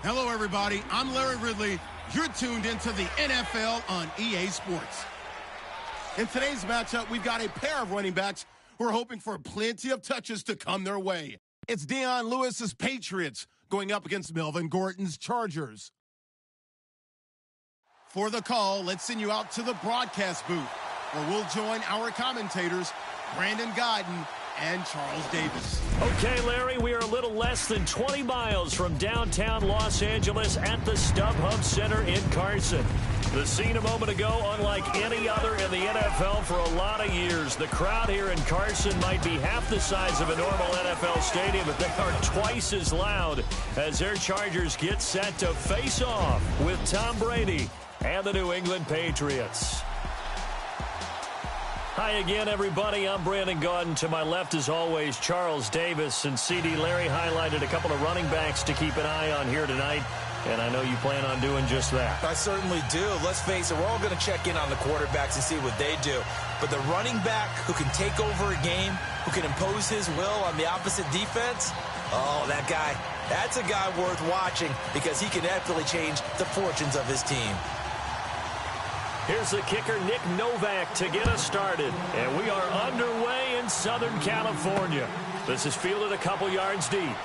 Hello, everybody. I'm Larry Ridley. You're tuned into the NFL on EA Sports. In today's matchup, we've got a pair of running backs who are hoping for plenty of touches to come their way. It's Deion Lewis's Patriots going up against Melvin Gordon's Chargers. For the call, let's send you out to the broadcast booth, where we'll join our commentators, Brandon Godden and Charles Davis. Okay, Larry, we are a little less than 20 miles from downtown Los Angeles at the StubHub Center in Carson. The scene a moment ago, unlike any other in the NFL for a lot of years. The crowd here in Carson might be half the size of a normal NFL stadium, but they are twice as loud as their Chargers get set to face off with Tom Brady and the New England Patriots. Hi again, everybody. I'm Brandon Godden. To my left, as always, Charles Davis. And CD Larry highlighted a couple of running backs to keep an eye on here tonight. And I know you plan on doing just that. I certainly do. Let's face it, we're all going to check in on the quarterbacks and see what they do. But the running back who can take over a game, who can impose his will on the opposite defense, oh, that guy, that's a guy worth watching because he can definitely change the fortunes of his team. Here's the kicker, Nick Novak, to get us started. And we are underway in Southern California. This is fielded a couple yards deep.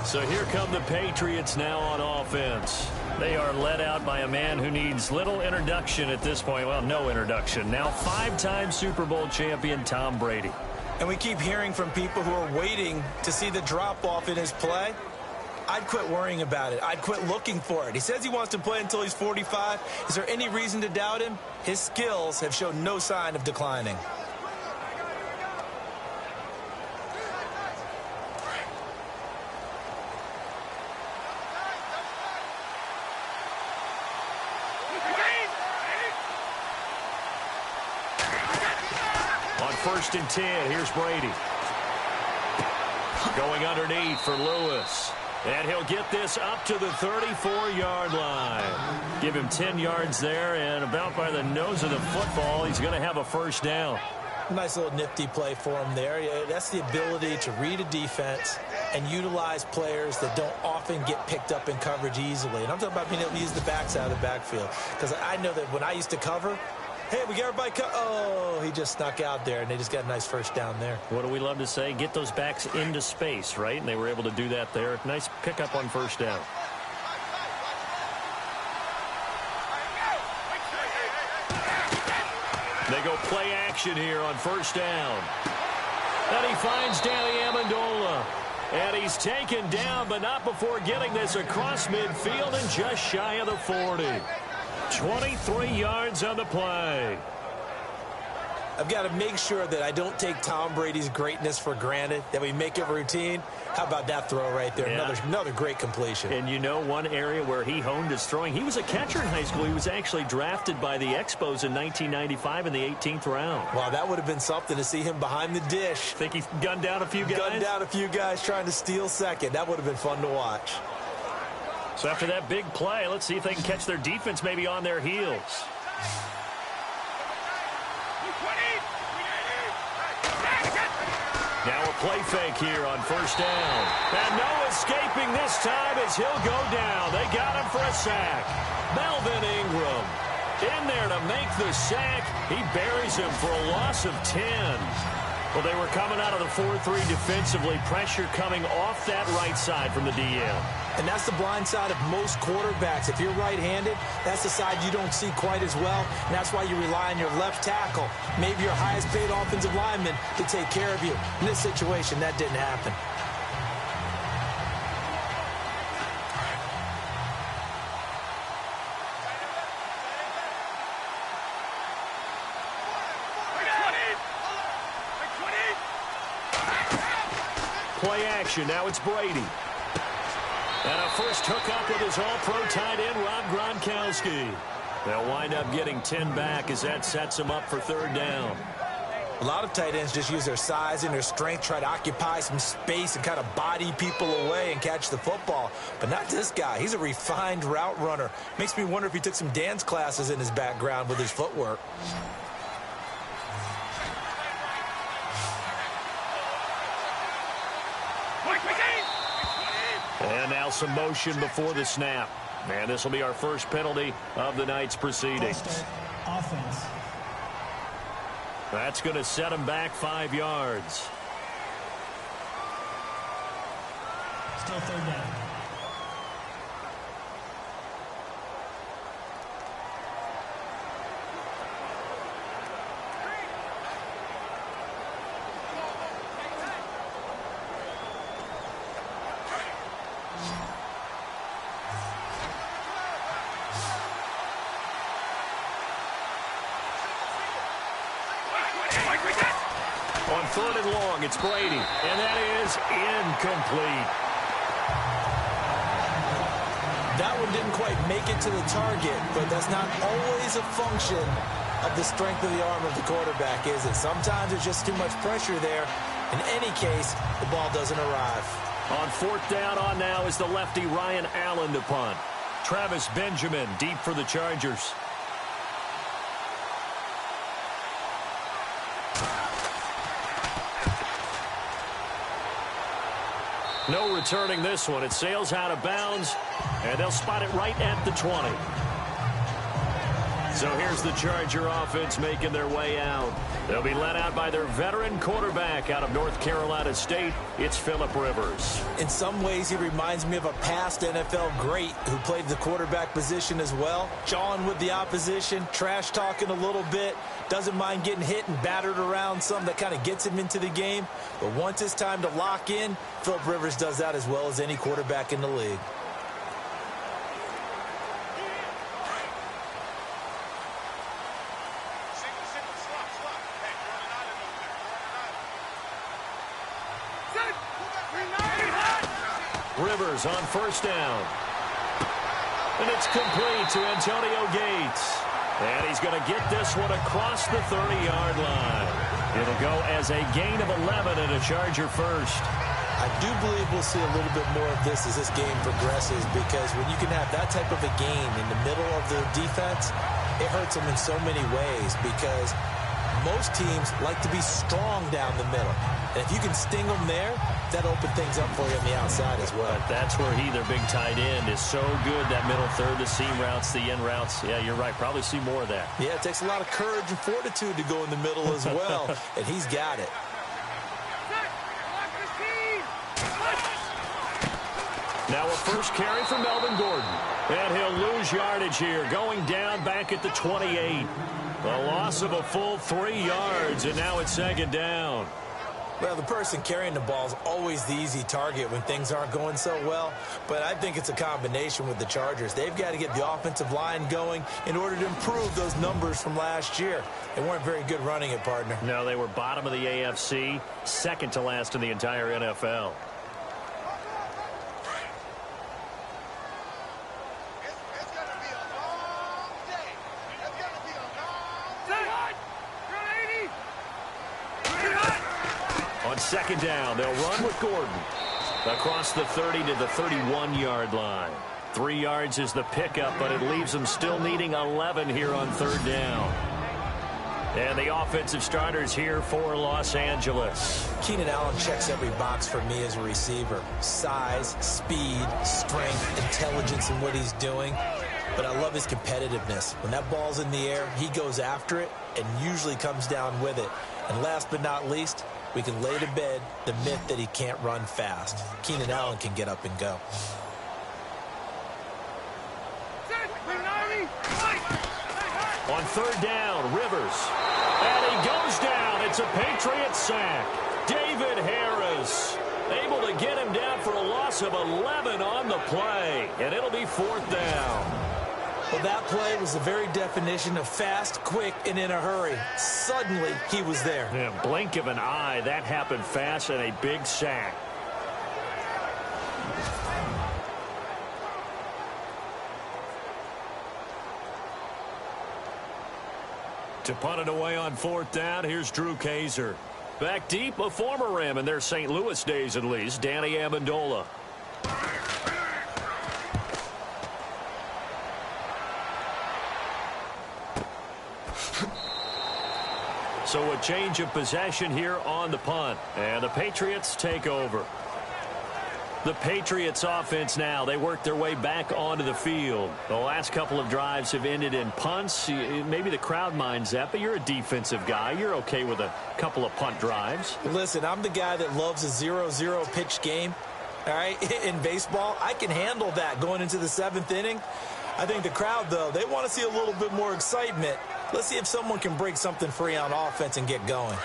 So here come the Patriots now on offense. They are led out by a man who needs little introduction at this point. Well, no introduction. Now five-time Super Bowl champion Tom Brady. And we keep hearing from people who are waiting to see the drop-off in his play. I'd quit worrying about it. I'd quit looking for it. He says he wants to play until he's 45. Is there any reason to doubt him? His skills have shown no sign of declining. First and 10, here's Brady. Going underneath for Lewis. And he'll get this up to the 34-yard line. Give him 10 yards there, and about by the nose of the football, he's going to have a first down. Nice little nifty play for him there. Yeah, that's the ability to read a defense and utilize players that don't often get picked up in coverage easily. And I'm talking about being able to use the backs out of the backfield. Because I know that when I used to cover, hey, we got everybody oh, he just snuck out there, and they just got a nice first down there. What do we love to say? Get those backs into space, right? And they were able to do that there. Nice pickup on first down. They go play action here on first down. And he finds Danny Amendola. And he's taken down, but not before getting this across midfield and just shy of the 40. 23 yards on the play. I've got to make sure that I don't take Tom Brady's greatness for granted, that we make it routine. How about that throw right there? Yeah. Another great completion. And you know one area where he honed his throwing, he was a catcher in high school. He was actually drafted by the Expos in 1995 in the 18th round. Wow, that would have been something to see him behind the dish. Think he gunned down a few guys? Gunned down a few guys trying to steal second. That would have been fun to watch. So after that big play, let's see if they can catch their defense maybe on their heels. Now a play fake here on first down. And no escaping this time as he'll go down. They got him for a sack. Melvin Ingram in there to make the sack. He buries him for a loss of 10. Well, they were coming out of the 4-3 defensively. Pressure coming off that right side from the DL. And that's the blind side of most quarterbacks. If you're right-handed, that's the side you don't see quite as well. And that's why you rely on your left tackle, maybe your highest-paid offensive lineman, to take care of you. In this situation, that didn't happen. Play action. Now it's Brady. And a first hookup with his all-pro tight end, Rob Gronkowski. They'll wind up getting 10 back as that sets them up for third down. A lot of tight ends just use their size and their strength, try to occupy some space and kind of body people away and catch the football. But not this guy. He's a refined route runner. Makes me wonder if he took some dance classes in his background with his footwork. And now some motion before the snap. And this will be our first penalty of the night's proceedings. Offense. That's going to set him back 5 yards. Still third down. On 3rd and long, it's Brady, and that is incomplete. That one didn't quite make it to the target, but that's not always a function of the strength of the arm of the quarterback, is it? Sometimes there's just too much pressure there. In any case, the ball doesn't arrive. On 4th down on now is the lefty Ryan Allen to punt. Travis Benjamin deep for the Chargers. No returning this one. It sails out of bounds, and they'll spot it right at the 20. So here's the Charger offense making their way out. They'll be led out by their veteran quarterback out of North Carolina State. It's Phillip Rivers. In some ways, he reminds me of a past NFL great who played the quarterback position as well. Jawing with the opposition, trash talking a little bit, doesn't mind getting hit and battered around some. That kind of gets him into the game. But once it's time to lock in, Phillip Rivers does that as well as any quarterback in the league. Rivers on 1st down. And it's complete to Antonio Gates. And he's going to get this one across the 30-yard line. It'll go as a gain of 11 and a Charger first. I do believe we'll see a little bit more of this as this game progresses, because when you can have that type of a gain in the middle of the defense, it hurts them in so many ways, because most teams like to be strong down the middle. And if you can sting them there, that opens things up for you on the outside as well. But that's where he, their big tight end, is so good, that middle third, the seam routes, the in routes. Yeah, you're right. Probably see more of that. Yeah, it takes a lot of courage and fortitude to go in the middle as well, and he's got it. Now a first carry for Melvin Gordon. And he'll lose yardage here, going down back at the 28. A loss of a full 3 yards, and now it's 2nd down. Well, the person carrying the ball is always the easy target when things aren't going so well. But I think it's a combination with the Chargers. They've got to get the offensive line going in order to improve those numbers from last year. They weren't very good running it, partner. No, they were bottom of the AFC, second to last in the entire NFL. On 2nd down, they'll run with Gordon. Across the 30 to the 31-yard line. 3 yards is the pickup, but it leaves them still needing 11 here on 3rd down. And the offensive starters here for Los Angeles. Keenan Allen checks every box for me as a receiver. Size, speed, strength, intelligence in what he's doing. But I love his competitiveness. When that ball's in the air, he goes after it and usually comes down with it. And last but not least, we can lay to bed the myth that he can't run fast. Keenan Allen can get up and go. On 3rd down, Rivers. And he goes down. It's a Patriots sack. David Harris able to get him down for a loss of 11 on the play. And it'll be 4th down. Well, that play was the very definition of fast, quick, and in a hurry. Suddenly, he was there. Yeah, blink of an eye. That happened fast, and a big sack. To punt it away on 4th down, here's Drew Kaiser. Back deep, a former Ram in their St. Louis days at least, Danny Amendola. So a change of possession here on the punt, and the Patriots take over. The Patriots offense now, they work their way back onto the field. The last couple of drives have ended in punts. Maybe the crowd minds that, but you're a defensive guy. You're okay with a couple of punt drives. Listen, I'm the guy that loves a 0-0 pitch game. All right, in baseball, I can handle that going into the 7th inning. I think the crowd, though, they want to see a little bit more excitement. Let's see if someone can break something free on offense and get going.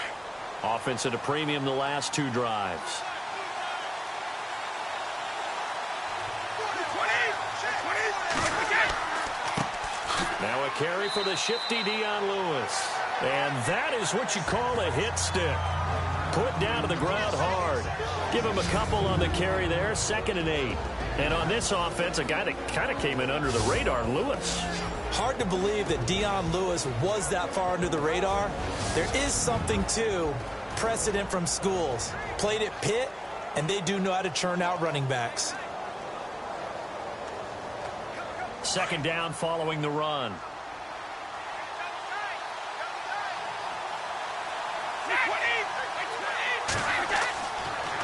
Offense at a premium the last 2 drives. Now a carry for the shifty Dion Lewis. And that is what you call a hit stick. Put down to the ground hard. Give him a couple on the carry there, 2nd and 8. And on this offense, a guy that kind of came in under the radar, Lewis. Hard to believe that Dion Lewis was that far under the radar. There is something to precedent from schools. Played at Pitt, and they do know how to churn out running backs. 2nd down following the run.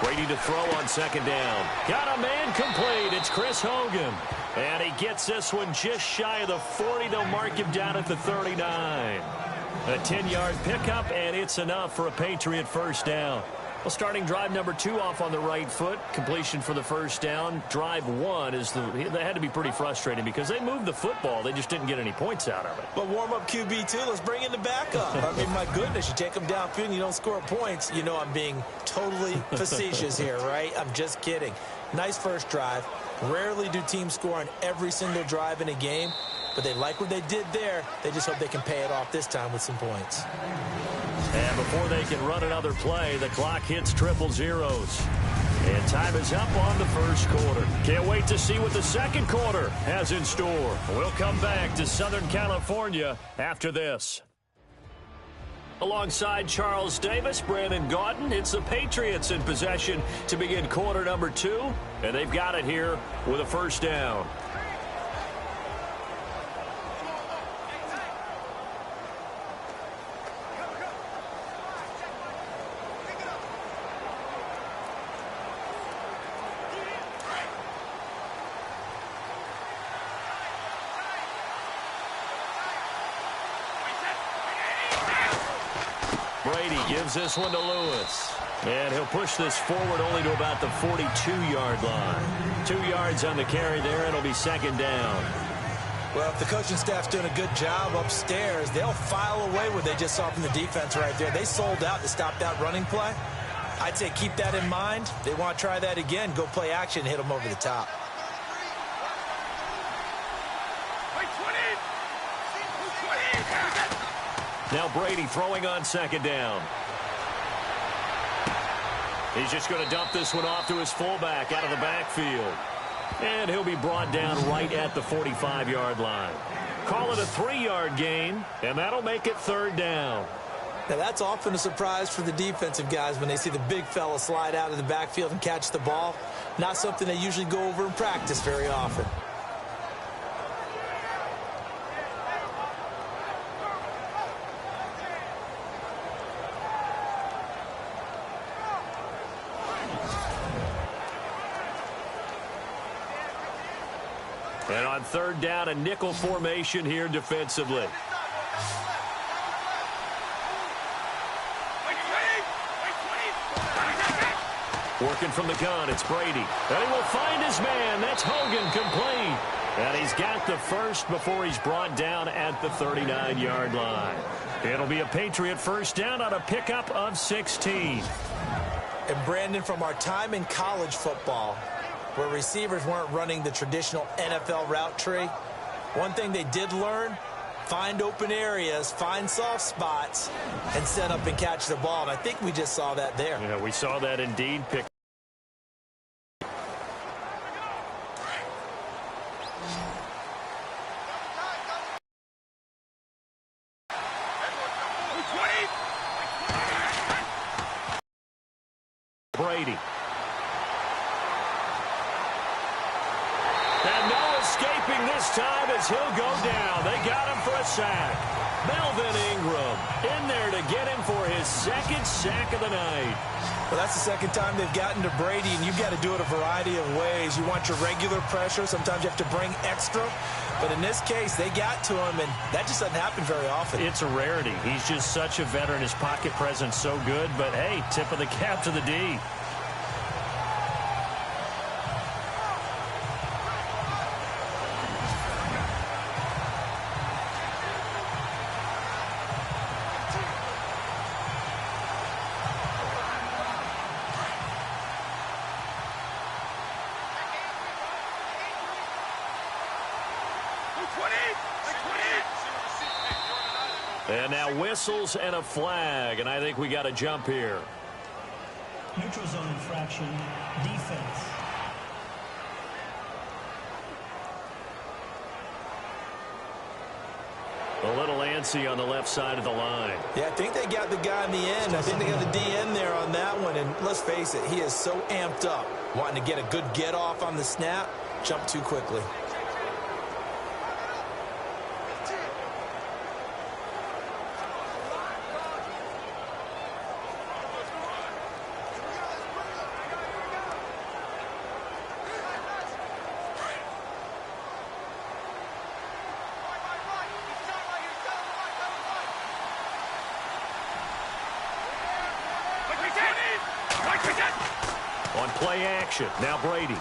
Brady to throw on 2nd down. Got a man complete. It's Chris Hogan. And he gets this one just shy of the 40. They'll mark him down at the 39. A 10-yard pickup, and it's enough for a Patriot first down. Well, starting drive number 2 off on the right foot. Completion for the first down. Drive 1 that had to be pretty frustrating because they moved the football. They just didn't get any points out of it. But warm-up QB, too. Let's bring in the backup. I mean, my goodness, you take them downfield and you don't score points. You know I'm being totally facetious here, right? I'm just kidding. Nice first drive. Rarely do teams score on every single drive in a game, but they like what they did there. They just hope they can pay it off this time with some points. And before they can run another play, the clock hits triple zeros. And time is up on the first quarter. Can't wait to see what the second quarter has in store. We'll come back to Southern California after this. Alongside Charles Davis, Brandon Gaudin, it's the Patriots in possession to begin quarter number 2. And they've got it here with a first down. Brady gives this one to Lewis. And he'll push this forward only to about the 42-yard line. 2 yards on the carry there. It'll be 2nd down. Well, if the coaching staff's doing a good job upstairs, they'll file away what they just saw from the defense right there. They sold out to stop that running play. I'd say keep that in mind. They want to try that again. Go play action, hit them over the top. Now Brady throwing on 2nd down. He's just going to dump this one off to his fullback out of the backfield. And he'll be brought down right at the 45-yard line. Call it a 3-yard gain, and that'll make it 3rd down. Now, that's often a surprise for the defensive guys when they see the big fella slide out of the backfield and catch the ball. Not something they usually go over in practice very often. And on 3rd down, a nickel formation here defensively. Working from the gun, it's Brady. And he will find his man. That's Hogan complete. And he's got the first before he's brought down at the 39-yard line. It'll be a Patriot first down on a pickup of 16. And Brandon, from our time in college football, where receivers weren't running the traditional NFL route tree, one thing they did learn, find open areas, find soft spots, and set up and catch the ball. And I think we just saw that there. Yeah, we saw that indeed. And no escaping this time as he'll go down. They got him for a sack. Melvin Ingram in there to get him for his second sack of the night. Well, that's the second time they've gotten to Brady, and you've got to do it a variety of ways. You want your regular pressure. Sometimes you have to bring extra. But in this case, they got to him, and that just doesn't happen very often. It's a rarity. He's just such a veteran. His pocket presence so good. But, hey, tip of the cap to the D. And now whistles and a flag, and I think we got a jump here. Neutral zone infraction, defense. A little antsy on the left side of the line. Yeah, I think they got the guy in the end. I think they got the DN there on that one. And let's face it, he is so amped up, wanting to get a good get off on the snap, jump too quickly. On play action, now Brady.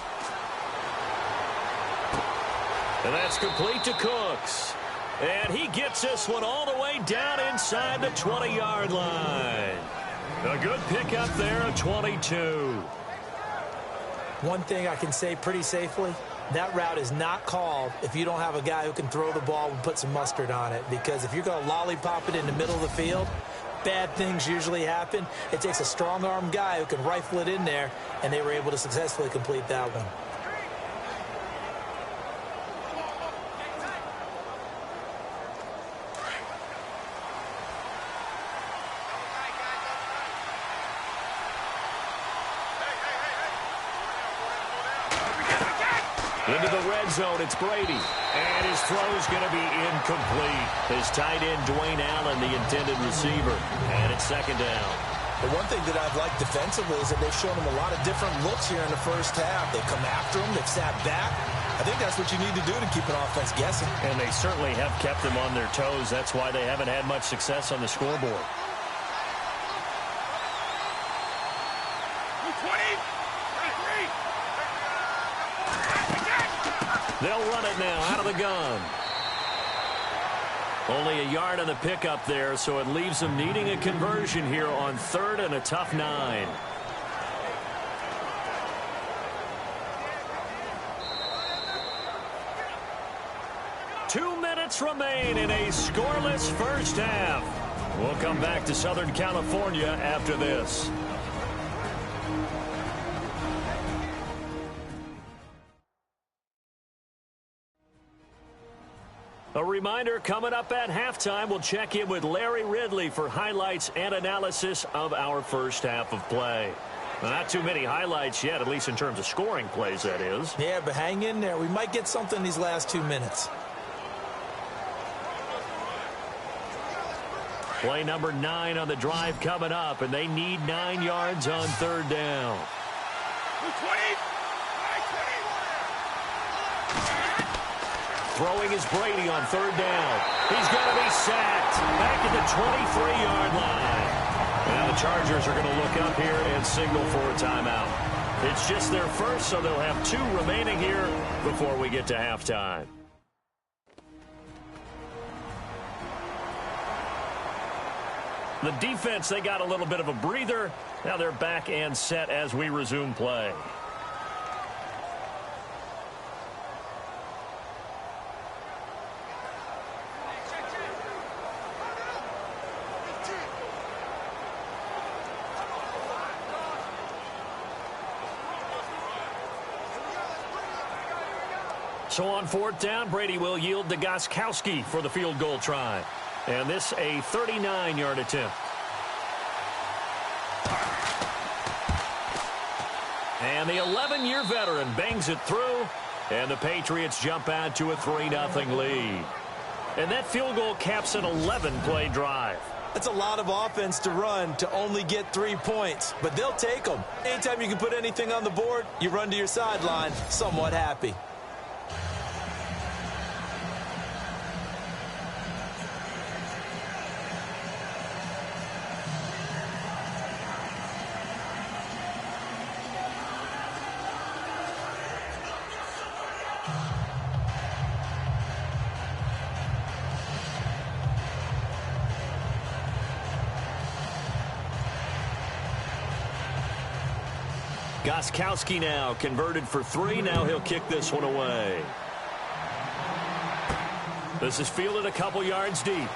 And that's complete to Cooks. And he gets this one all the way down inside the 20-yard line. A good pickup there of 22. One thing I can say pretty safely, that route is not called if you don't have a guy who can throw the ball and put some mustard on it. Because if you're going to lollipop it in the middle of the field, bad things usually happen. It takes a strong-arm guy who can rifle it in there, and they were able to successfully complete that one. Into the red zone, it's Brady. And his throw's going to be incomplete. His tight end, Dwayne Allen, the intended receiver. And it's second down. The one thing that I've liked defensively is that they've shown him a lot of different looks here in the first half. They've come after him. They've sat back. I think that's what you need to do to keep an offense guessing. And they certainly have kept them on their toes. That's why they haven't had much success on the scoreboard. They'll run it now out of the gun. Only a yard on the pickup there, so it leaves them needing a conversion here on third and a tough 9. Two minutes remain in a scoreless first half. We'll come back to Southern California after this. A reminder, coming up at halftime, we'll check in with Larry Ridley for highlights and analysis of our first half of play. Not too many highlights yet, at least in terms of scoring plays, that is. Yeah, but hang in there. We might get something these last 2 minutes. Play number 9 on the drive coming up, and they need 9 yards on third down. 20. Throwing is Brady on third down. He's going to be sacked back at the 23-yard line. Now the Chargers are going to look up here and signal for a timeout. It's just their first, so they'll have 2 remaining here before we get to halftime. The defense, they got a little bit of a breather. Now they're back and set as we resume play. So on fourth down, Brady will yield to Gostkowski for the field goal try. And this a 39-yard attempt. And the 11-year veteran bangs it through. And the Patriots jump out to a 3-0 lead. And that field goal caps an 11-play drive. That's a lot of offense to run to only get 3 points, but they'll take them. Anytime you can put anything on the board, you run to your sideline somewhat happy. Gostkowski now converted for 3. Now he'll kick this one away. This is fielded a couple yards deep. And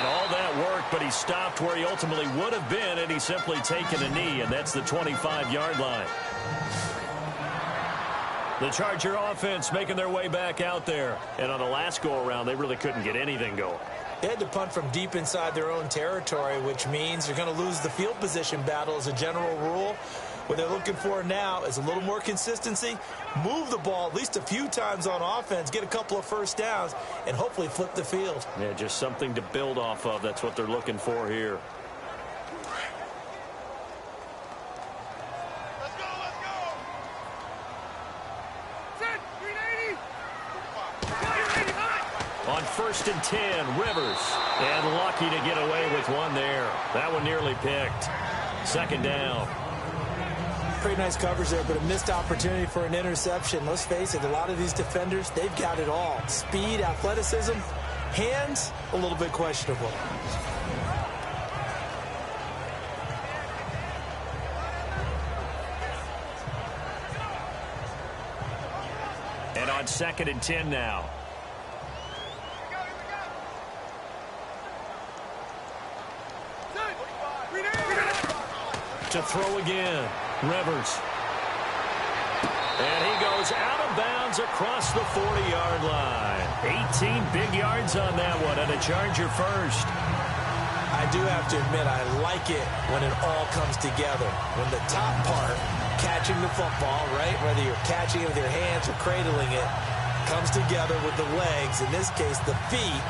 all that work, but he stopped where he ultimately would have been, and he's simply taken a knee, and that's the 25-yard line. The Charger offense making their way back out there. And on the last go-around, they really couldn't get anything going. They had to punt from deep inside their own territory, which means you're going to lose the field position battle as a general rule. What they're looking for now is a little more consistency, move the ball at least a few times on offense, get a couple of first downs, and hopefully flip the field. Yeah, just something to build off of. That's what they're looking for here. On 1st and 10, Rivers. And lucky to get away with one there. That one nearly picked. 2nd down. Pretty nice coverage there, but a missed opportunity for an interception. Let's face it, a lot of these defenders, they've got it all. Speed, athleticism, hands, a little bit questionable. And on 2nd and 10 now. To throw again. Rivers. And he goes out of bounds across the 40-yard line. 18 big yards on that one, and a Charger first. I do have to admit, I like it when it all comes together. When the top part, catching the football, right, whether you're catching it with your hands or cradling it, comes together with the legs. In this case, the feet,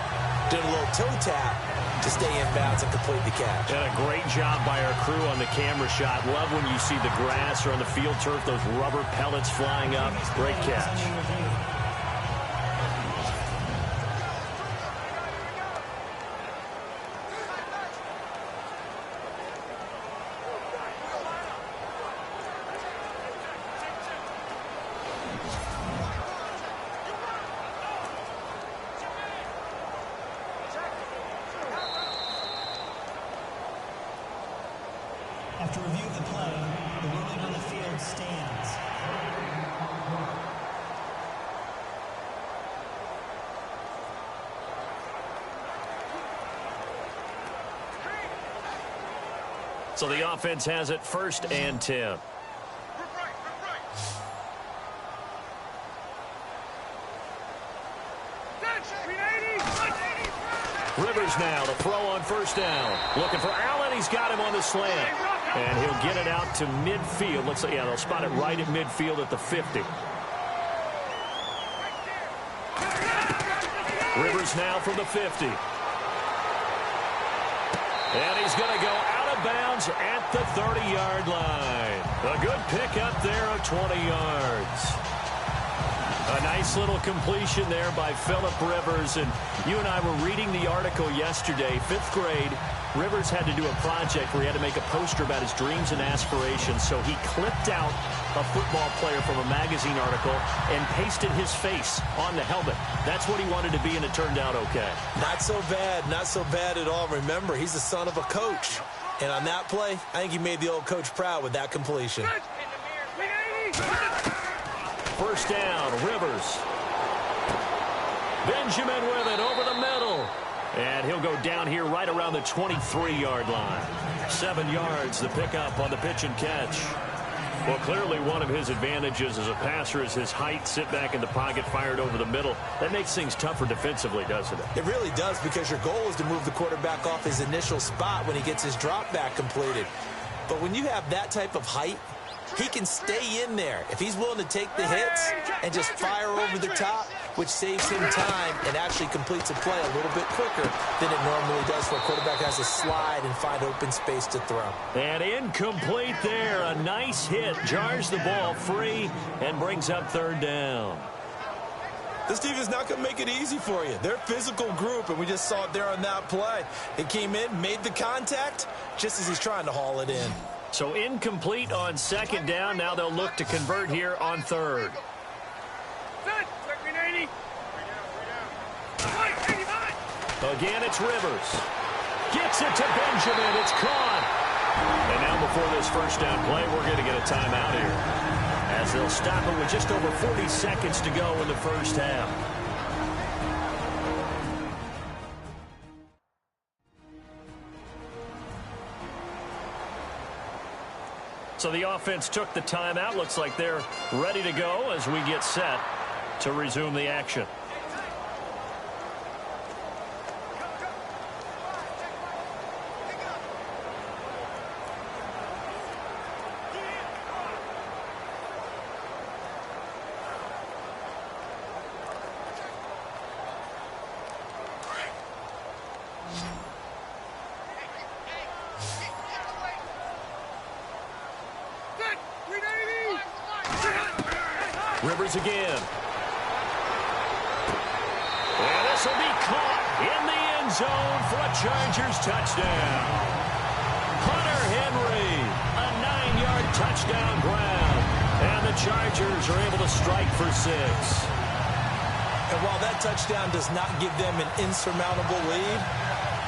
doing a little toe tap to stay in bounds and complete the catch. And a great job by our crew on the camera shot. Love when you see the grass or on the field turf, those rubber pellets flying up. Great catch. After review of the play, the ruling on the field stands. So the offense has it 1st and 10. Rivers now to throw on 1st down. Looking for Allen. He's got him on the slant. And he'll get it out to midfield. Looks like, yeah, they'll spot it right at midfield at the 50. Rivers now from the 50. And he's going to go out of bounds at the 30-yard line. A good pickup there of 20 yards. A nice little completion there by Phillip Rivers. And you and I were reading the article yesterday, 5th grade. Rivers had to do a project where he had to make a poster about his dreams and aspirations. So he clipped out a football player from a magazine article and pasted his face on the helmet. That's what he wanted to be, and it turned out okay. Not so bad. Not so bad at all. Remember, he's the son of a coach. And on that play, I think he made the old coach proud with that completion. 1st down, Rivers. Benjamin with it over the middle. And he'll go down here right around the 23-yard line. 7 yards, the pickup on the pitch and catch. Well, clearly one of his advantages as a passer is his height. Sit back in the pocket, fired over the middle. That makes things tougher defensively, doesn't it? It really does, because your goal is to move the quarterback off his initial spot when he gets his drop back completed. But when you have that type of height, he can stay in there. If he's willing to take the hits and just fire over the top, which saves him time and actually completes a play a little bit quicker than it normally does for a quarterback has to slide and find open space to throw. And incomplete there. A nice hit. Jars the ball free and brings up third down. This team is not going to make it easy for you. They're a physical group, and we just saw it there on that play. It came in, made the contact, just as he's trying to haul it in. So incomplete on second down. Now they'll look to convert here on third. Again, it's Rivers. Gets it to Benjamin. It's caught. And now before this first down play, we're going to get a timeout here, as they'll stop it with just over 40 seconds to go in the first half. So the offense took the timeout. Looks like they're ready to go as we get set to resume the action. Rivers again. And this will be caught in the end zone for a Chargers touchdown. Hunter Henry, a 9-yard touchdown grab. And the Chargers are able to strike for 6. And while that touchdown does not give them an insurmountable lead,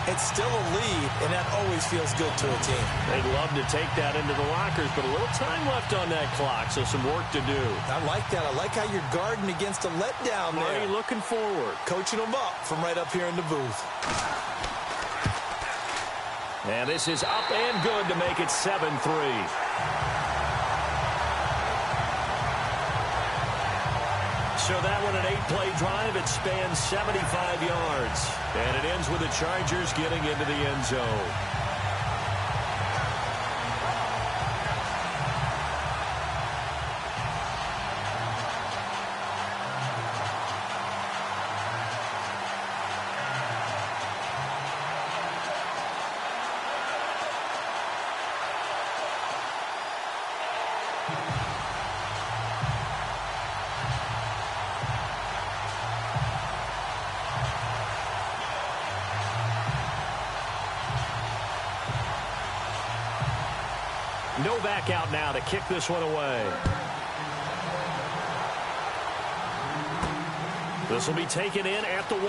it's still a lead, and that always feels good to a team. They'd love to take that into the lockers, but a little time left on that clock, so some work to do. I like that. I like how you're guarding against a letdown there. Marty looking forward. Coaching them up from right up here in the booth. And this is up and good to make it 7-3. So that one, an 8-play drive. It spans 75 yards. And it ends with the Chargers getting into the end zone. No back out now to kick this one away. This will be taken in at the 1.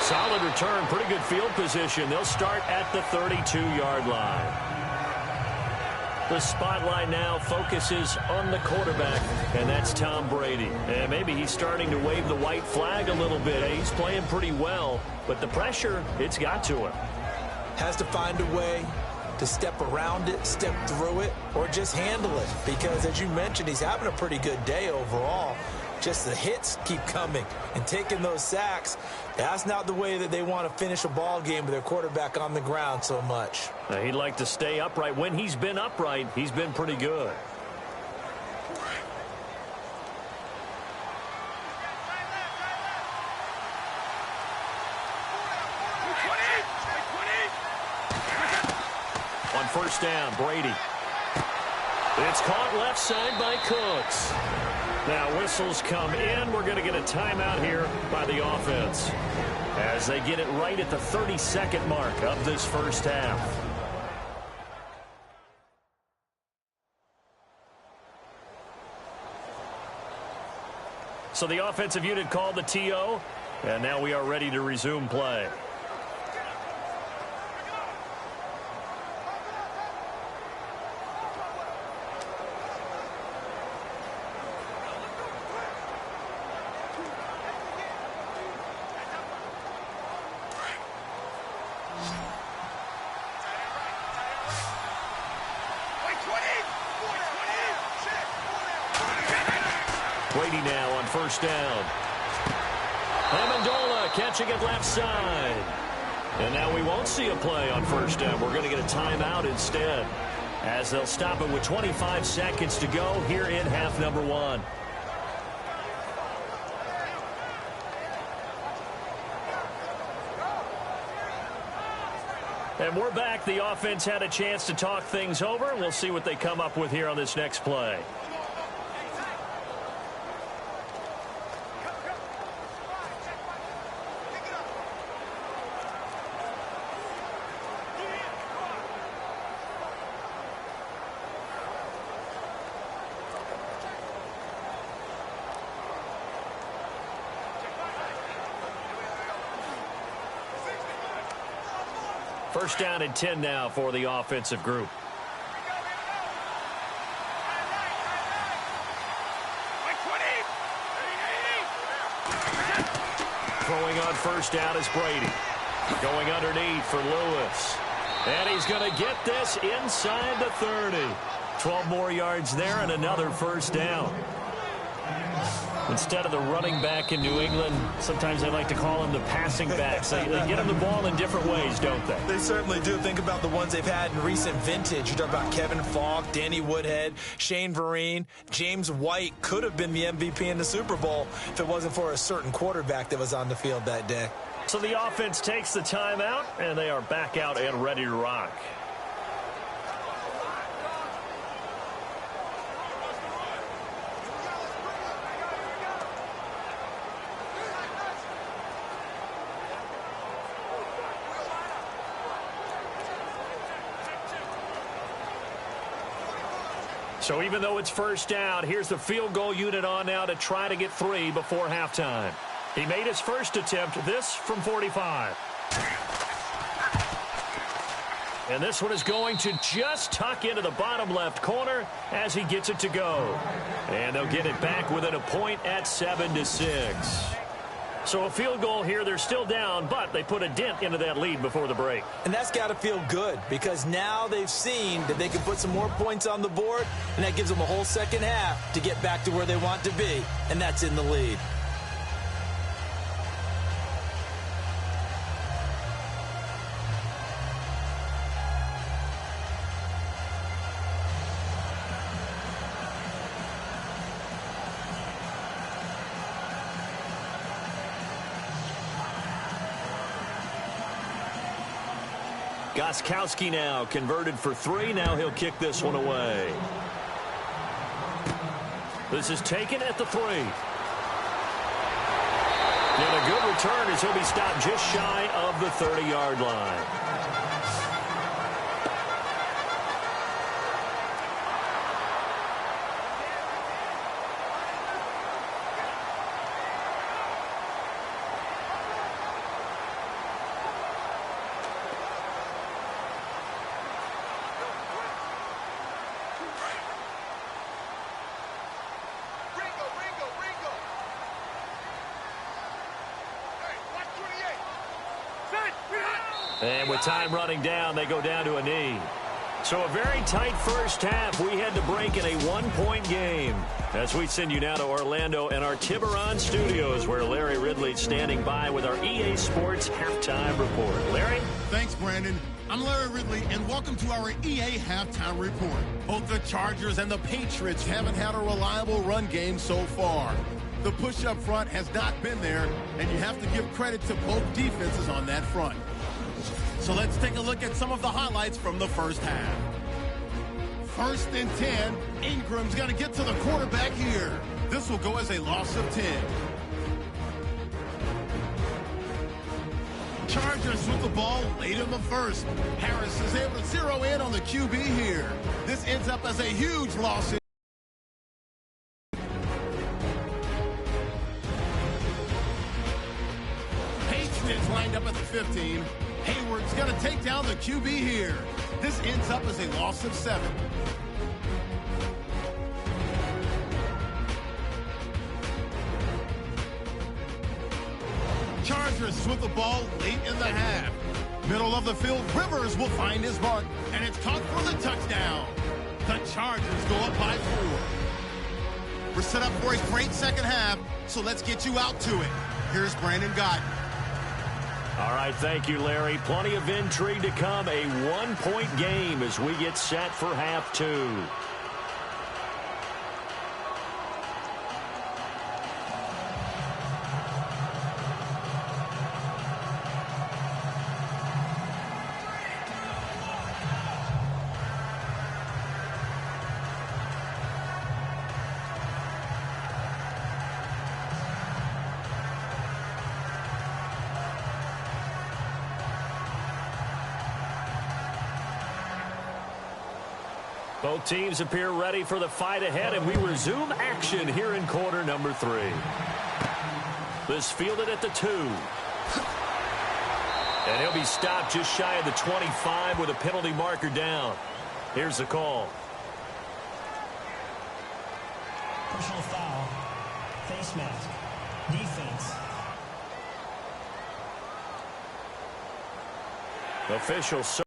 Solid return, pretty good field position. They'll start at the 32-yard line. The spotlight now focuses on the quarterback, and that's Tom Brady. And maybe he's starting to wave the white flag a little bit. He's playing pretty well, but the pressure, it's got to him. Has to find a way to step around it, step through it, or just handle it. Because, as you mentioned, he's having a pretty good day overall. Just the hits keep coming and taking those sacks. That's not the way that they want to finish a ball game with their quarterback on the ground so much. Now, he'd like to stay upright. When he's been upright, he's been pretty good. On first down, Brady. It's caught left side by Cooks. Now whistles come in. We're going to get a timeout here by the offense as they get it right at the 32nd mark of this first half. So the offensive unit called the TO, and now we are ready to resume play. Brady now on first down. Amendola catching it left side. And now we won't see a play on first down. We're going to get a timeout instead. as they'll stop it with 25 seconds to go here in half number one. And we're back. The offense had a chance to talk things over. We'll see what they come up with here on this next play. First down and 10 now for the offensive group. Throwing on first down is Brady. Going underneath for Lewis. And he's going to get this inside the 30. 12 more yards there and another first down. Instead of the running back in New England, sometimes they like to call them the passing backs. They get them the ball in different ways, don't they? They certainly do. Think about the ones they've had in recent vintage. You talk about Kevin Falk, Danny Woodhead, Shane Vereen. James White could have been the MVP in the Super Bowl if it wasn't for a certain quarterback that was on the field that day. So the offense takes the timeout, and they are back out and ready to rock. So even though it's first down, here's the field goal unit on now to try to get 3 before halftime. He made his first attempt, this from 45. And this one is going to just tuck into the bottom left corner as he gets it to go. And they'll get it back within a point at 7-6. So a field goal here, they're still down, but they put a dent into that lead before the break. And that's got to feel good because now they've seen that they can put some more points on the board, and that gives them a whole second half to get back to where they want to be, and that's in the lead. Gostkowski now converted for 3. Now he'll kick this one away. This is taken at the 3. And a good return as he'll be stopped just shy of the 30-yard line. And with time running down, they go down to a knee. So a very tight first half. We had to break in a one-point game. As we send you now to Orlando and our Tiburon studios, where Larry Ridley's standing by with our EA Sports Halftime Report. Larry? Thanks, Brandon. I'm Larry Ridley, and welcome to our EA Halftime Report. Both the Chargers and the Patriots haven't had a reliable run game so far. The push up front has not been there, and you have to give credit to both defenses on that front. So let's take a look at some of the highlights from the first half. 1st and 10. Ingram's going to get to the quarterback here. This will go as a loss of 10. Chargers with the ball late in the first. Harris is able to zero in on the QB here. This ends up as a huge loss. Patriots lined up at the 15. Hayward's going to take down the QB here. This ends up as a loss of 7. Chargers with the ball late in the half. Middle of the field, Rivers will find his mark, and it's caught for the touchdown. The Chargers go up by 4. We're set up for a great second half, so let's get you out to it. Here's Brandon Guyton. All right, thank you, Larry. Plenty of intrigue to come. A one-point game as we get set for half two. Both teams appear ready for the fight ahead, and we resume action here in quarter number 3. This fielded at the 2. And he'll be stopped just shy of the 25 with a penalty marker down. Here's the call. Personal foul. Face mask. Defense. Officials.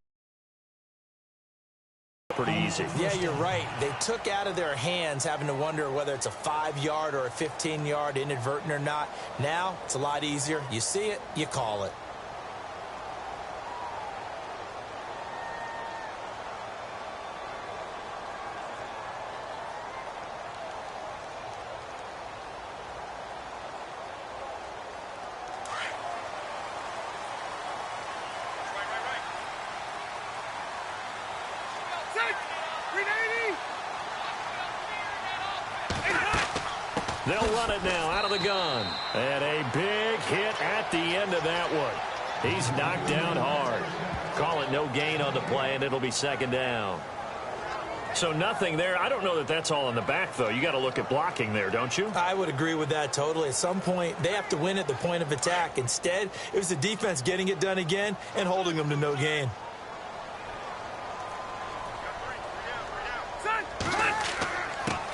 Pretty easy. Yeah, you're right. They took out of their hands having to wonder whether it's a 5-yard or a 15-yard inadvertent or not. Now, it's a lot easier. You see it, you call it. They'll run it now out of the gun. And a big hit at the end of that one. He's knocked down hard. Call it no gain on the play, and it'll be second down. So nothing there. I don't know that that's all in the back, though. You got to look at blocking there, don't you? I would agree with that totally. At some point, they have to win at the point of attack. Instead, it was the defense getting it done again and holding them to no gain.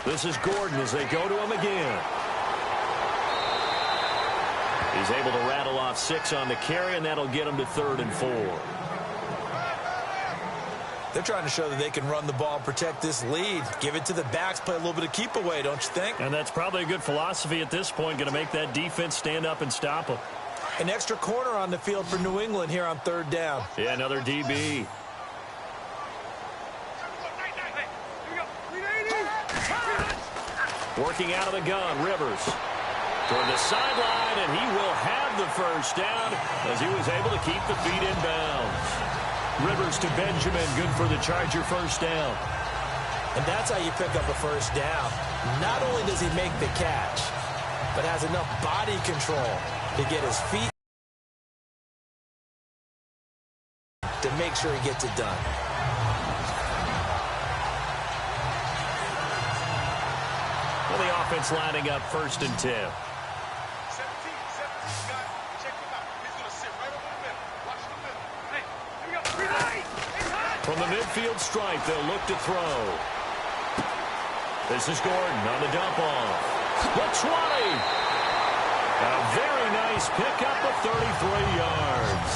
This is Gordon as they go to him again. He's able to rattle off 6 on the carry, and that'll get him to 3rd and 4. They're trying to show that they can run the ball and protect this lead. Give it to the backs, play a little bit of keep away, don't you think? And that's probably a good philosophy at this point, going to make that defense stand up and stop them. An extra corner on the field for New England here on 3rd down. Yeah, another DB. Working out of the gun, Rivers. Toward the sideline, and he will have the first down as he was able to keep the feet in bounds. Rivers to Benjamin, good for the Charger first down. And that's how you pick up a first down. Not only does he make the catch, but has enough body control to get his feet to make sure he gets it done. Well, the offense lining up 1st and 10. From the midfield stripe, they'll look to throw. This is Gordon on the dump off. The 20. A very nice pickup of 33 yards.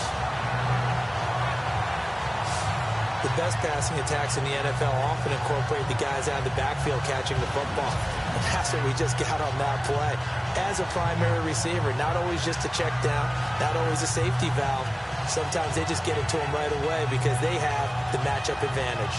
The best passing attacks in the NFL often incorporate the guys out of the backfield catching the football. And that's what we just got on that play. As a primary receiver, not always just a check down, not always a safety valve. Sometimes they just get it to him right away because they have the matchup advantage.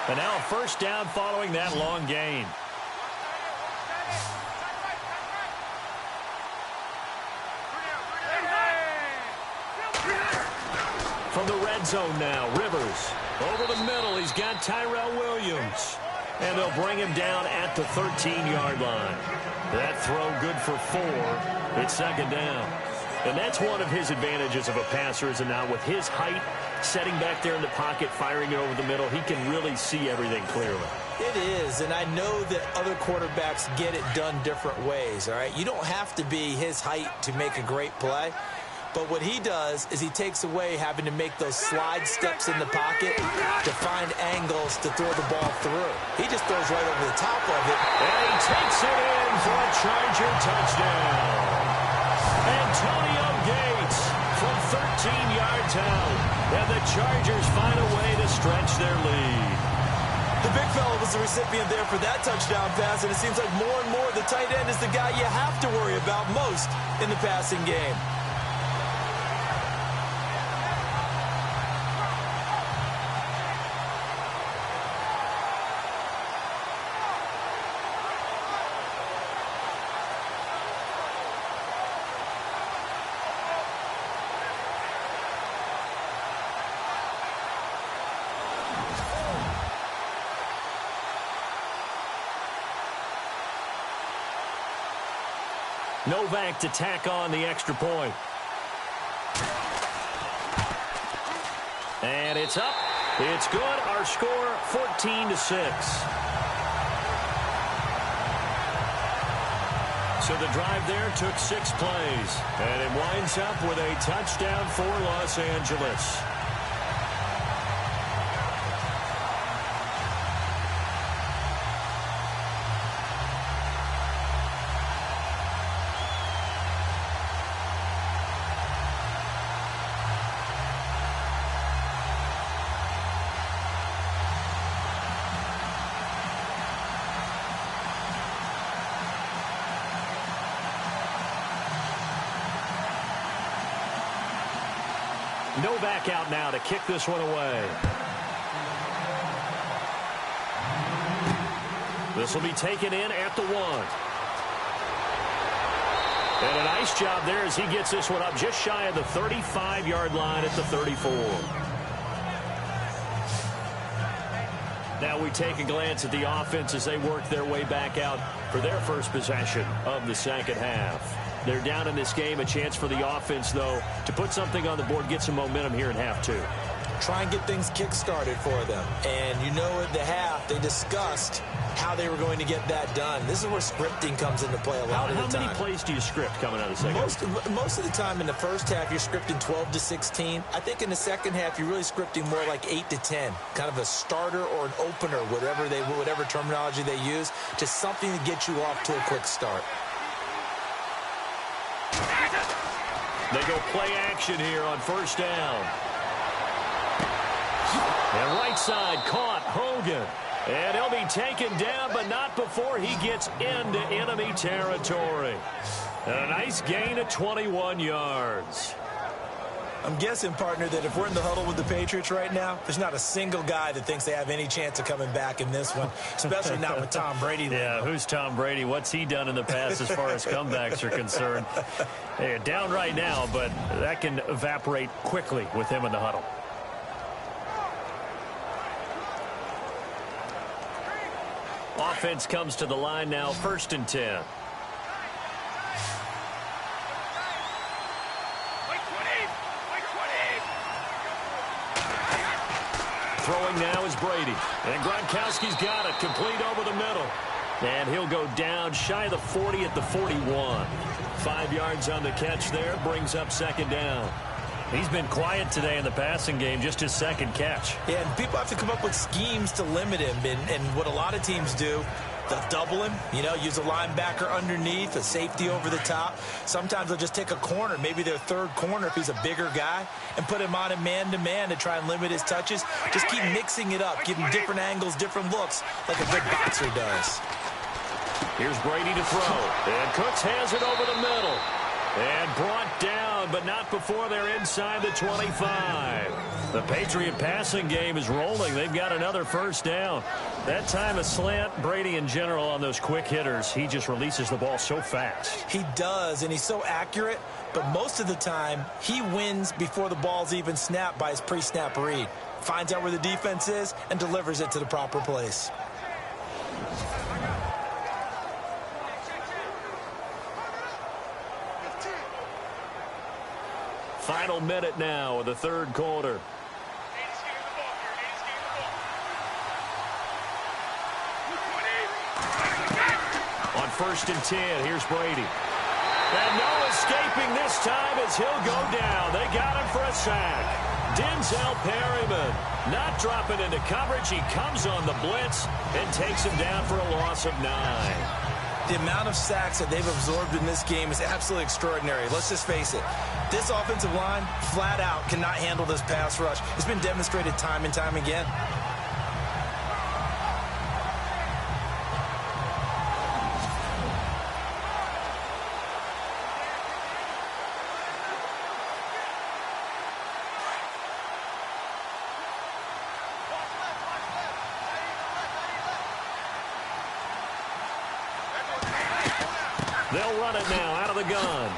And now a first down following that long gain. From the red zone now, Rivers. Over the middle, he's got Tyrell Williams. And they'll bring him down at the 13-yard line. That throw good for 4. It's second down. And that's one of his advantages of a passer, is now with his height, setting back there in the pocket, firing it over the middle, he can really see everything clearly. It is, and I know that other quarterbacks get it done different ways, all right? You don't have to be his height to make a great play. But what he does is he takes away having to make those slide steps in the pocket to find angles to throw the ball through. He just throws right over the top of it. And he takes it in for a Charger touchdown. Antonio 13 yards out. And the Chargers find a way to stretch their lead. The big fella was the recipient there for that touchdown pass, and it seems like more and more the tight end is the guy you have to worry about most in the passing game. Novak to tack on the extra point. And it's up. It's good. Our score, 14-6. So the drive there took 6 plays. And it winds up with a touchdown for Los Angeles. Novak out now to kick this one away. This will be taken in at the 1. And a nice job there as he gets this one up just shy of the 35-yard line at the 34. Now we take a glance at the offense as they work their way back out for their first possession of the second half. They're down in this game. A chance for the offense, though, to put something on the board, get some momentum here in half 2. Try and get things kick-started for them. And you know at the half, they discussed how they were going to get that done. This is where scripting comes into play a lot of the time. How many plays do you script coming out of the second half? Most of the time in the first half, you're scripting 12 to 16. I think in the second half, you're really scripting more like 8 to 10. Kind of a starter or an opener, whatever terminology they use, just something to get you off to a quick start. They go play action here on first down. And right side caught Hogan. And he'll be taken down, but not before he gets into enemy territory. And a nice gain of 21 yards. I'm guessing, partner, that if we're in the huddle with the Patriots right now, there's not a single guy that thinks they have any chance of coming back in this one, especially not with Tom Brady. Yeah, who's Tom Brady? What's he done in the past as far as comebacks are concerned? They're down right now, but that can evaporate quickly with him in the huddle. Offense comes to the line now, 1st and 10. Throwing now is Brady. And Gronkowski's got it. Complete over the middle. And he'll go down shy of the 40 at the 41. 5 yards on the catch there. Brings up 2nd down. He's been quiet today in the passing game, just his 2nd catch. Yeah, and people have to come up with schemes to limit him. And what a lot of teams do, they'll double him, use a linebacker underneath, a safety over the top. Sometimes they'll just take a corner, maybe their 3rd corner if he's a bigger guy, and put him on him man-to-man to try and limit his touches. Just keep mixing it up, give him different angles, different looks, like a good boxer does. Here's Brady to throw. And Cooks has it over the middle. And brought down, but not before they're inside the 25. The Patriot passing game is rolling. They've got another 1st down. That time a slant. Brady in general on those quick hitters, he just releases the ball so fast. He does, and he's so accurate, but most of the time he wins before the ball's even snapped by his pre-snap read. Finds out where the defense is and delivers it to the proper place. Final minute now of the 3rd quarter. On 1st and 10, here's Brady. And no escaping this time as he'll go down. They got him for a sack. Denzel Perryman not dropping into coverage. He comes on the blitz and takes him down for a loss of 9. The amount of sacks that they've absorbed in this game is absolutely extraordinary. Let's just face it. This offensive line, flat out, cannot handle this pass rush. It's been demonstrated time and time again. They'll run it now out of the gun.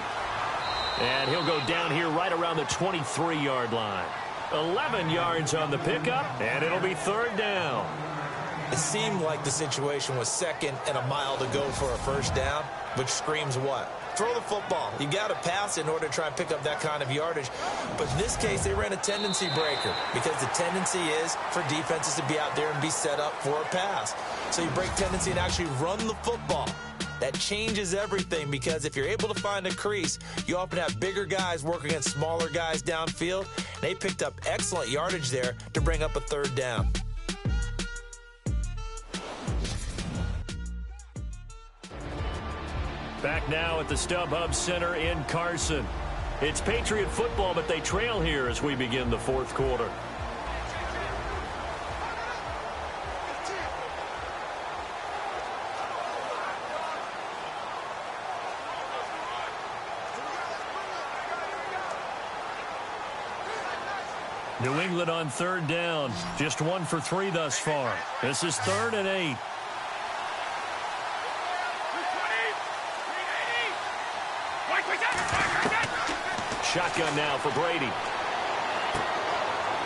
And he'll go down here right around the 23-yard line. 11 yards on the pickup, and it'll be third down. It seemed like the situation was 2nd and a mile to go for a first down, which screams what? Throw the football. You got to pass in order to try and pick up that kind of yardage. But in this case, they ran a tendency breaker because the tendency is for defenses to be out there and be set up for a pass. So you break tendency and actually run the football. That changes everything because if you're able to find a crease, you often have bigger guys working against smaller guys downfield. They picked up excellent yardage there to bring up a third down. Back now at the StubHub Center in Carson. It's Patriot football, but they trail here as we begin the fourth quarter. New England on third down. Just 1 for 3 thus far. This is 3rd and 8. Shotgun now for Brady.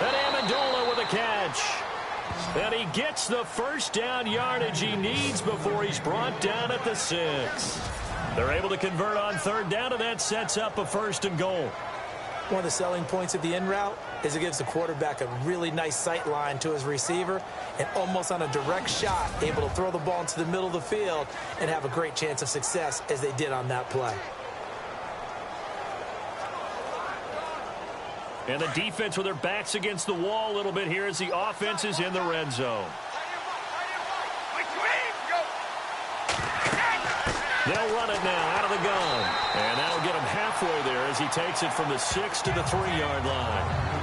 And Amendola with a catch. And he gets the first down yardage he needs before he's brought down at the 6. They're able to convert on third down, and that sets up a 1st and goal. One of the selling points of the in route is it gives the quarterback a really nice sight line to his receiver and almost on a direct shot able to throw the ball into the middle of the field and have a great chance of success as they did on that play. And the defense with their backs against the wall a little bit here as the offense is in the red zone. They'll run it now out of the gun. And that'll get him halfway there as he takes it from the 6 to the 3-yard line.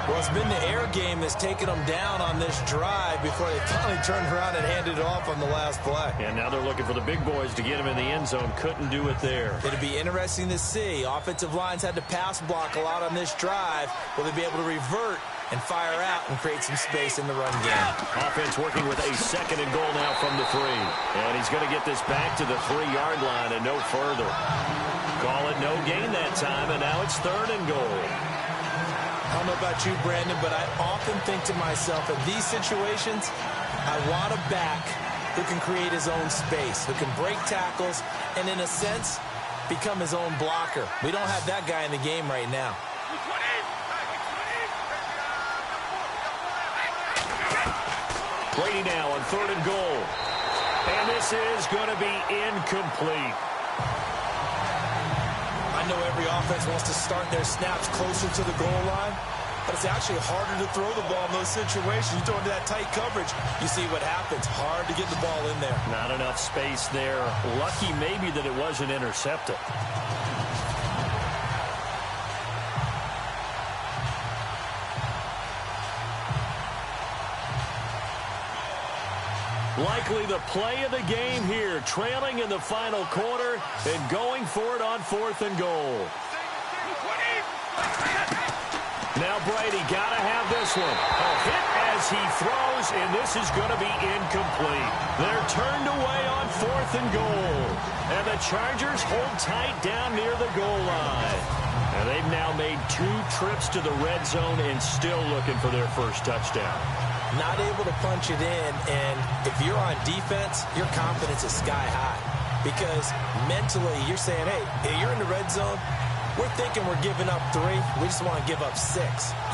Well, it's been the air game that's taken them down on this drive before they finally turned around and handed it off on the last play. And now they're looking for the big boys to get him in the end zone. Couldn't do it there. It'll be interesting to see. Offensive lines had to pass block a lot on this drive. Will they be able to revert and fire out and create some space in the run game? Offense working with a 2nd and goal now from the 3. And he's going to get this back to the 3-yard line and no further. Call it no gain that time, and now it's 3rd and goal. I don't know about you, Brandon, but I often think to myself, in these situations, I want a back who can create his own space, who can break tackles, and in a sense, become his own blocker. We don't have that guy in the game right now. Brady now on 3rd and goal. And this is going to be incomplete. I know every offense wants to start their snaps closer to the goal line, but it's actually harder to throw the ball in those situations. You throw into that tight coverage, you see what happens. Hard to get the ball in there. Not enough space there. Lucky maybe that it wasn't intercepted. Likely the play of the game here, trailing in the final quarter and going for it on 4th and goal. Now Brady got to have this one. A hit as he throws, and this is going to be incomplete. They're turned away on 4th and goal. And the Chargers hold tight down near the goal line. And they've now made 2 trips to the red zone and still looking for their first touchdown. Not able to punch it in, and if you're on defense, your confidence is sky high. Because mentally, you're saying, hey, you're in the red zone. We're thinking we're giving up 3. We just want to give up 6.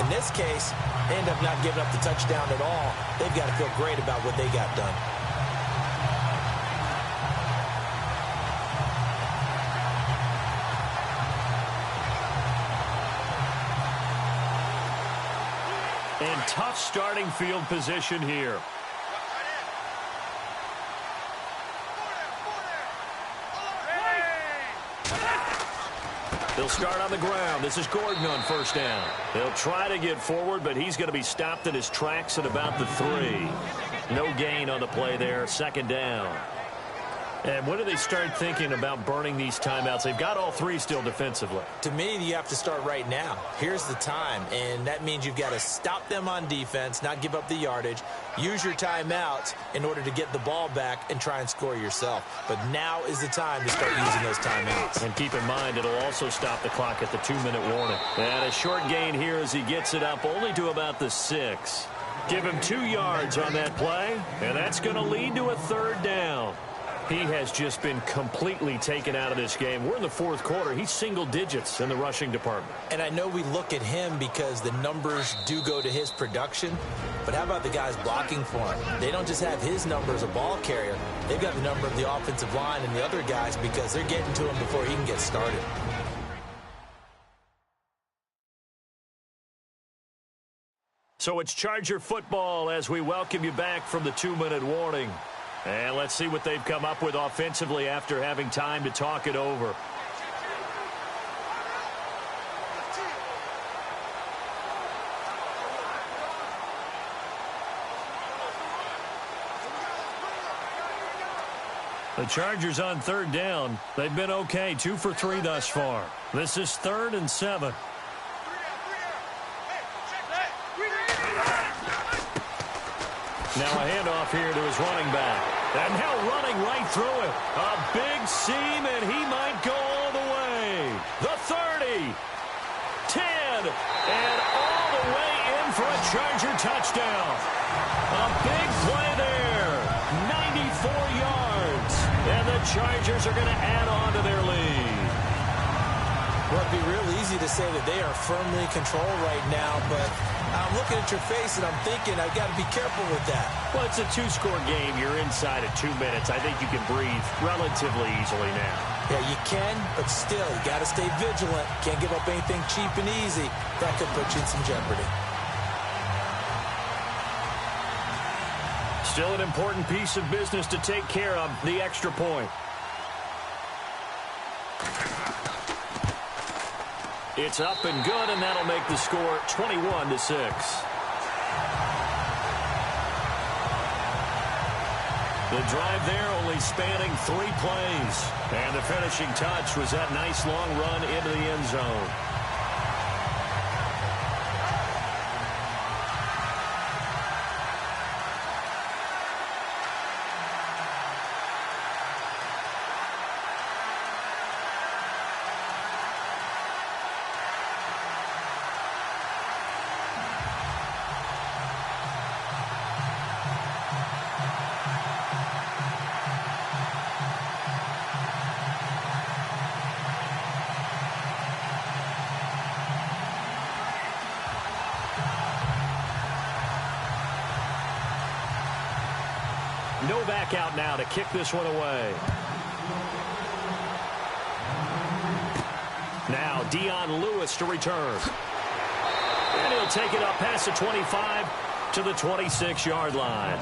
In this case, they end up not giving up the touchdown at all. They've got to feel great about what they got done. And tough starting field position here. He'll start on the ground. This is Gordon on first down. He'll try to get forward, but he's going to be stopped in his tracks at about the 3. No gain on the play there. Second down. And when do they start thinking about burning these timeouts? They've got all 3 still defensively. To me, you have to start right now. Here's the time, and that means you've got to stop them on defense, not give up the yardage, use your timeouts in order to get the ball back and try and score yourself. But now is the time to start using those timeouts. And keep in mind, it'll also stop the clock at the 2-minute warning. And a short gain here as he gets it up only to about the 6. Give him 2 yards on that play, and that's going to lead to a 3rd down. He has just been completely taken out of this game. We're in the 4th quarter. He's single digits in the rushing department. And I know we look at him because the numbers do go to his production, but how about the guys blocking for him? They don't just have his number as a ball carrier. They've got the number of the offensive line and the other guys because they're getting to him before he can get started. So it's Charger football as we welcome you back from the 2-minute warning. And let's see what they've come up with offensively after having time to talk it over. The Chargers on 3rd down. They've been okay, 2 for 3 thus far. This is 3rd and 7. Now a handoff here to his running back. And now running right through it. A big seam, and he might go all the way. The 30. 10. And all the way in for a Charger touchdown. A big play there. 94 yards. And the Chargers are going to add on to their lead. Well, it'd be real easy to say that they are firmly in control right now, but I'm looking at your face and I'm thinking I've got to be careful with that. Well, it's a 2-score game. You're inside of 2 minutes. I think you can breathe relatively easily now. Yeah, you can, but still, you got to stay vigilant. Can't give up anything cheap and easy. That could put you in some jeopardy. Still an important piece of business to take care of, the extra point. It's up and good, and that'll make the score 21-6. The drive there only spanning 3 plays. And the finishing touch was that nice long run into the end zone. No back out now to kick this one away. Now Dion Lewis to return. And he'll take it up past the 25 to the 26-yard line.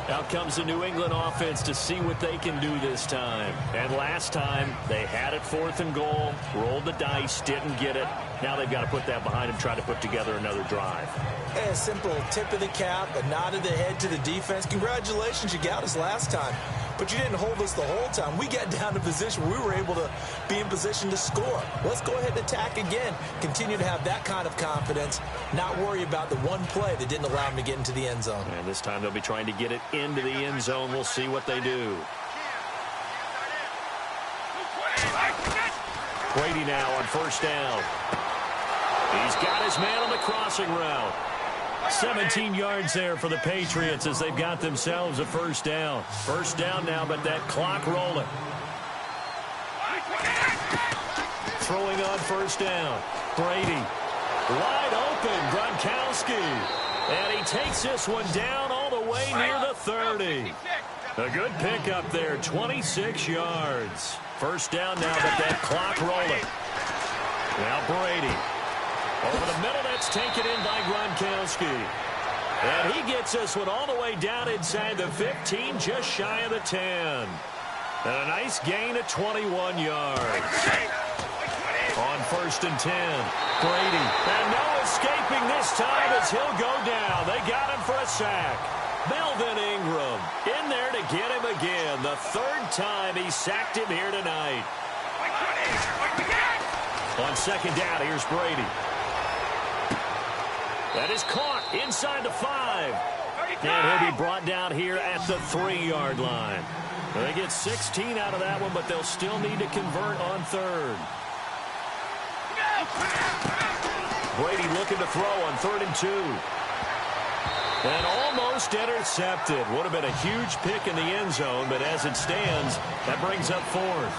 Out comes the New England offense to see what they can do this time. And last time, they had it 4th and goal, rolled the dice, didn't get it. Now they've got to put that behind them, try to put together another drive. A simple tip of the cap, a nod of the head to the defense. Congratulations, you got us last time. But you didn't hold us the whole time. We got down to position where we were able to be in position to score. Let's go ahead and attack again. Continue to have that kind of confidence. Not worry about the one play that didn't allow them to get into the end zone. And this time they'll be trying to get it into the end zone. We'll see what they do. Brady now on first down. He's got his man on the crossing route. 17 yards there for the Patriots as they've got themselves a first down. First down now, but that clock rolling. Throwing on first down. Brady. Wide open, Gronkowski. And he takes this one down all the way near the 30. A good pickup there, 26 yards. First down now, but that clock rolling. Now Brady. Over the middle, that's taken in by Gronkowski. And he gets this one all the way down inside the 15, just shy of the 10. And a nice gain of 21 yards. On 1st and 10, Brady. And no escaping this time as he'll go down. They got him for a sack. Melvin Ingram in there to get him again. The 3rd time he sacked him here tonight. On 2nd down, here's Brady. That is caught inside the 5. And he'll be brought down here at the 3-yard line. They get 16 out of that one, but they'll still need to convert on 3rd. Brady looking to throw on 3rd and 2. And almost intercepted. Would have been a huge pick in the end zone, but as it stands, that brings up 4th.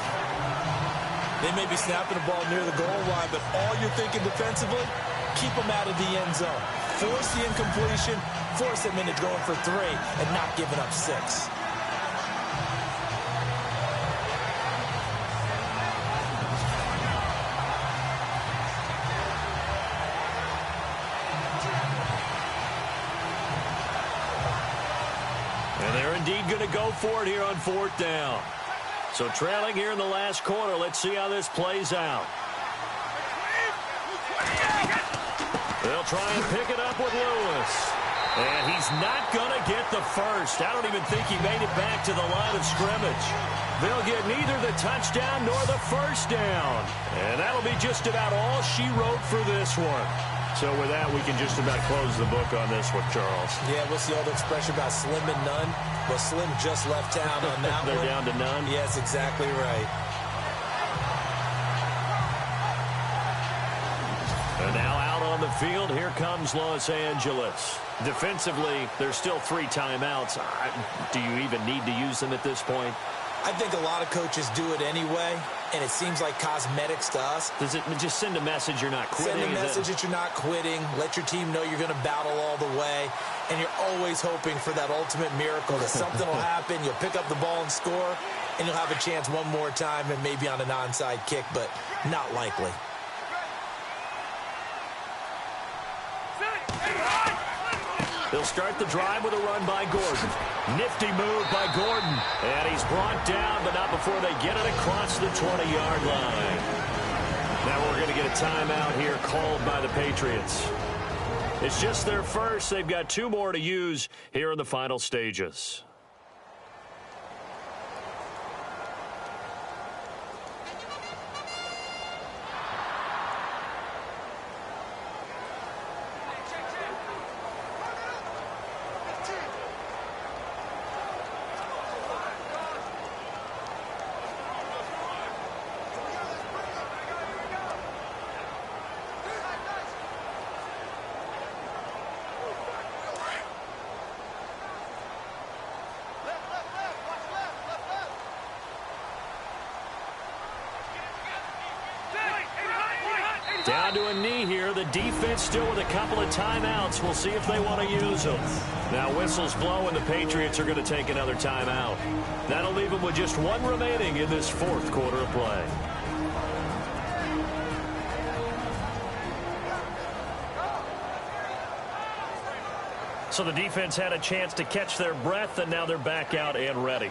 They may be snapping the ball near the goal line, but all you're thinking defensively, keep them out of the end zone. Force the incompletion, force them into going for 3, and not giving up 6. Indeed going to go for it here on 4th down. So trailing here in the last quarter. Let's see how this plays out. They'll try and pick it up with Lewis. And he's not going to get the first. I don't even think he made it back to the line of scrimmage. They'll get neither the touchdown nor the first down. And that'll be just about all she wrote for this one. So with that, we can just about close the book on this one, Charles. Yeah, what's the old expression about slim and none? Well, Slim just left town on that They're one. down to none? Yes, exactly right. And now out on the field, here comes Los Angeles. Defensively, there's still 3 timeouts. Do you even need to use them at this point? I think a lot of coaches do it anyway, and it seems like cosmetics to us. Does it just send a message you're not quitting? Send a message that you're not quitting. Let your team know you're going to battle all the way. And you're always hoping for that ultimate miracle that something will happen. You'll pick up the ball and score, and you'll have a chance one more time and maybe on an onside kick, but not likely. They'll start the drive with a run by Gordon. Nifty move by Gordon. And he's brought down, but not before they get it across the 20-yard line. Now we're going to get a timeout here called by the Patriots. It's just their first. They've got 2 more to use here in the final stages. Down to a knee here. The defense still with a couple of timeouts. We'll see if they want to use them. Now whistles blow and the Patriots are going to take another timeout. That'll leave them with just 1 remaining in this 4th quarter of play. So the defense had a chance to catch their breath, and now they're back out and ready.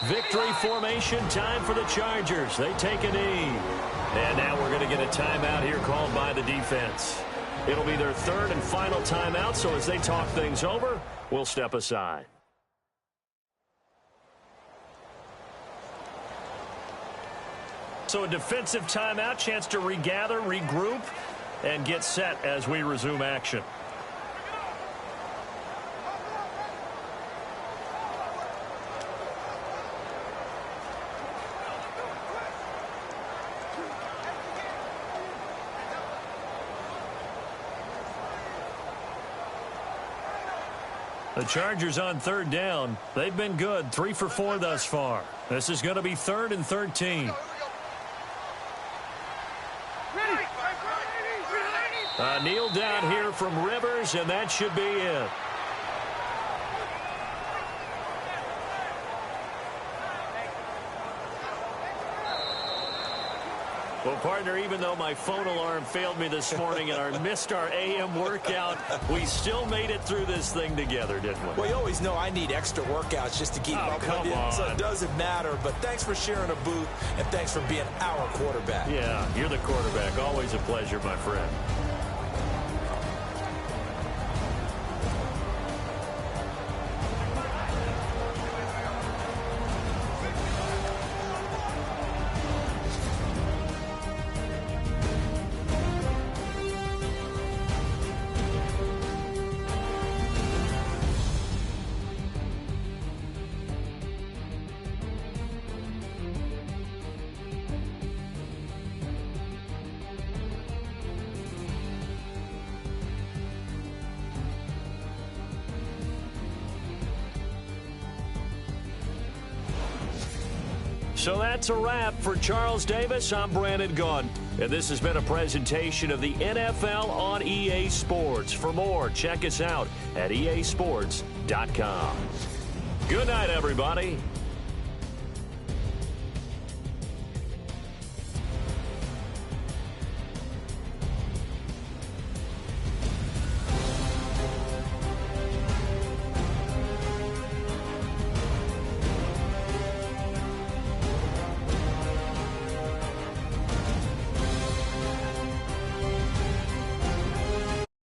Victory formation time for the Chargers. They take a knee. And now we're going to get a timeout here called by the defense. It'll be their 3rd and final timeout, so as they talk things over, we'll step aside. So a defensive timeout, chance to regather, regroup, and get set as we resume action. The Chargers on third down. They've been good, 3 for 4 thus far. This is going to be 3rd and 13. Kneel down here from Rivers, and that should be it. Well, partner, even though my phone alarm failed me this morning and I missed our AM workout, we still made it through this thing together, didn't we? Well, you always know I need extra workouts just to keep up with you, so it doesn't matter. But thanks for sharing a booth, and thanks for being our quarterback. Yeah, you're the quarterback. Always a pleasure, my friend. So that's a wrap for Charles Davis. I'm Brandon Gaudin, and this has been a presentation of the NFL on EA Sports. For more, check us out at easports.com. Good night, everybody.